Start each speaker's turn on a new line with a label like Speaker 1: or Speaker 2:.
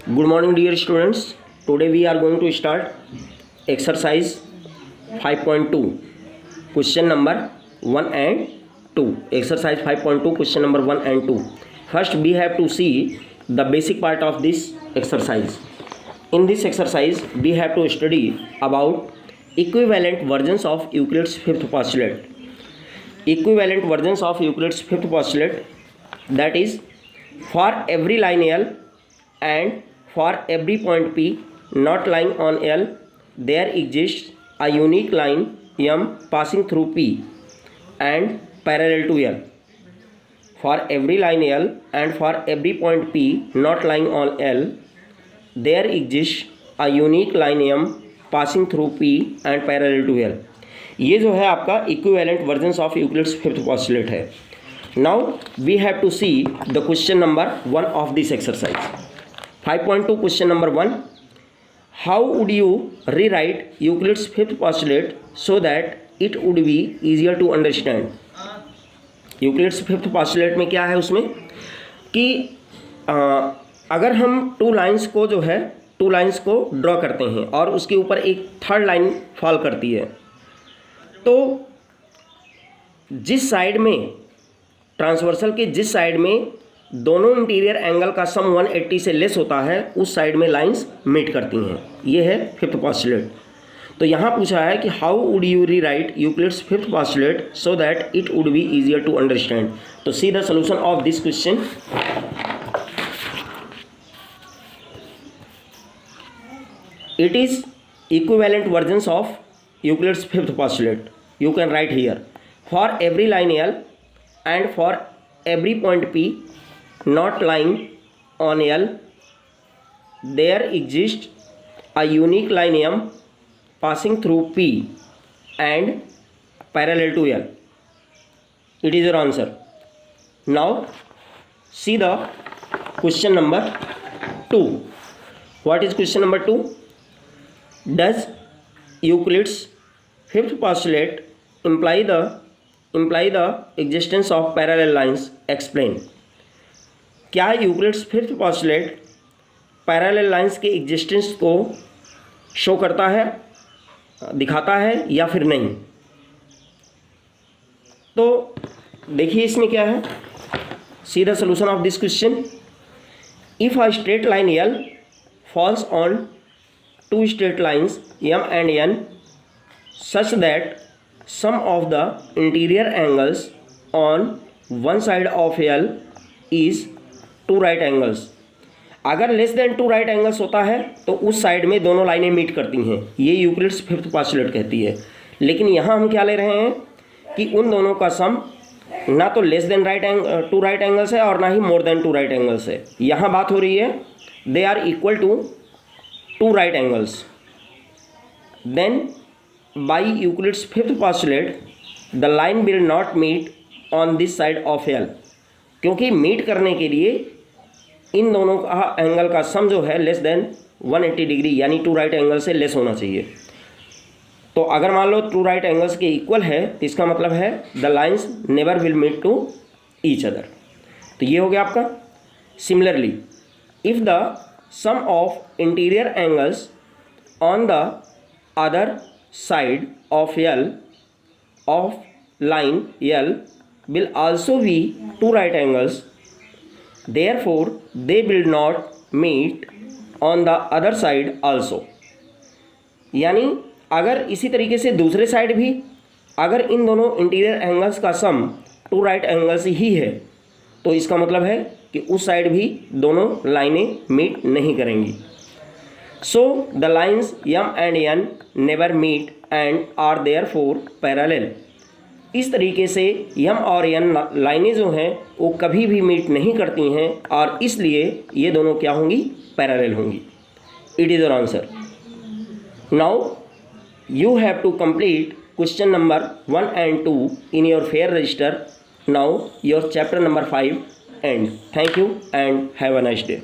Speaker 1: Good morning dear students. Today we are going to start exercise 5.2 question number 1 and 2. Exercise 5.2 question number 1 and 2. First we have to see the basic part of this exercise. In this exercise we have to study about equivalent versions of Euclid's fifth postulate. Equivalent versions of Euclid's fifth postulate, that is, for every line L and for every point P not lying on L, there exists a unique line M passing through P and parallel to L. For every line L and for every point P not lying on L, there exists a unique line M passing through P and parallel to L. ये जो है आपका equivalent versions of Euclid's fifth postulate है. Now we have to see the question number 1 of this exercise. 5.2 question number 1. How would you rewrite Euclid's fifth postulate so that it would be easier to understand. Euclid's fifth postulate में क्या है उसमें कि अगर हम two lines को draw करते हैं और उसके ऊपर एक थर्ड लाइन फॉल करती है, तो जिस साइड में ट्रांसवर्सल के जिस साइड में दोनों इंटीरियर एंगल का सम 180 से लेस होता है, उस साइड में लाइंस मीट करती हैं. ये है फिफ्थ पोस्टुलेट. तो यहाँ पूछा है कि how would you rewrite Euclid's fifth postulate so that it would be easier to understand. तो see the solution of this question. It is equivalent versions of Euclid's fifth postulate. You can write here, for every line L and for every point P not lying on L, there exists a unique line M passing through P and parallel to L. It is your answer. Now see the question number 2. What is question number 2? Does Euclid's fifth postulate imply the existence of parallel lines? Explain. क्या Euclid's fifth postulate parallel lines के existence को show करता है, दिखाता है या फिर नहीं? तो देखिए इसमें क्या है. सी the solution of this question. If a straight line L falls on two straight lines M and N such that sum of the interior angles on one side of L is two right angles. अगर less than two right angles होता है तो उस side में दोनों लाइनें meet करती हैं. ये यूक्लिड्स फिफ्थ पोस्टुलेट कहती है. लेकिन यहाँ हम क्या ले रहे हैं कि उन दोनों का सम ना तो less than two right angles है और ना ही more than two right angles है. यहाँ बात हो रही है they are equal to two right angles. Then by Euclid's fifth postulate the line will not meet on this side of L. क्योंकि मीट करने के लिए इन दोनों का एंगल का सम जो है लेस देन 180 डिग्री यानी टू राइट एंगल से लेस होना चाहिए. तो अगर मान लो टू राइट एंगल्स के इक्वल है तो इसका मतलब है the lines never will meet to each other. तो ये हो गया आपका. Similarly if the sum of interior angles on the other side of L of line L will also be two right angles, therefore they will not meet on the other side also. यानी अगर इसी तरीके से दूसरे side भी अगर इन दोनों interior angles का सम टू राइट एंगल्स ही है तो इसका मतलब है कि उस साइड भी दोनों लाइनें मीट नहीं करेंगी. So the lines M and N never meet and are therefore parallel. इस तरीके से M और N लाइनें जो हैं वो कभी भी मीट नहीं करती हैं और इसलिए ये दोनों क्या होंगी, पैरेलल होंगी. It is your answer. Now you have to complete question number 1 and 2 in your fair register. Now your chapter number 5 end. Thank you and have a nice day.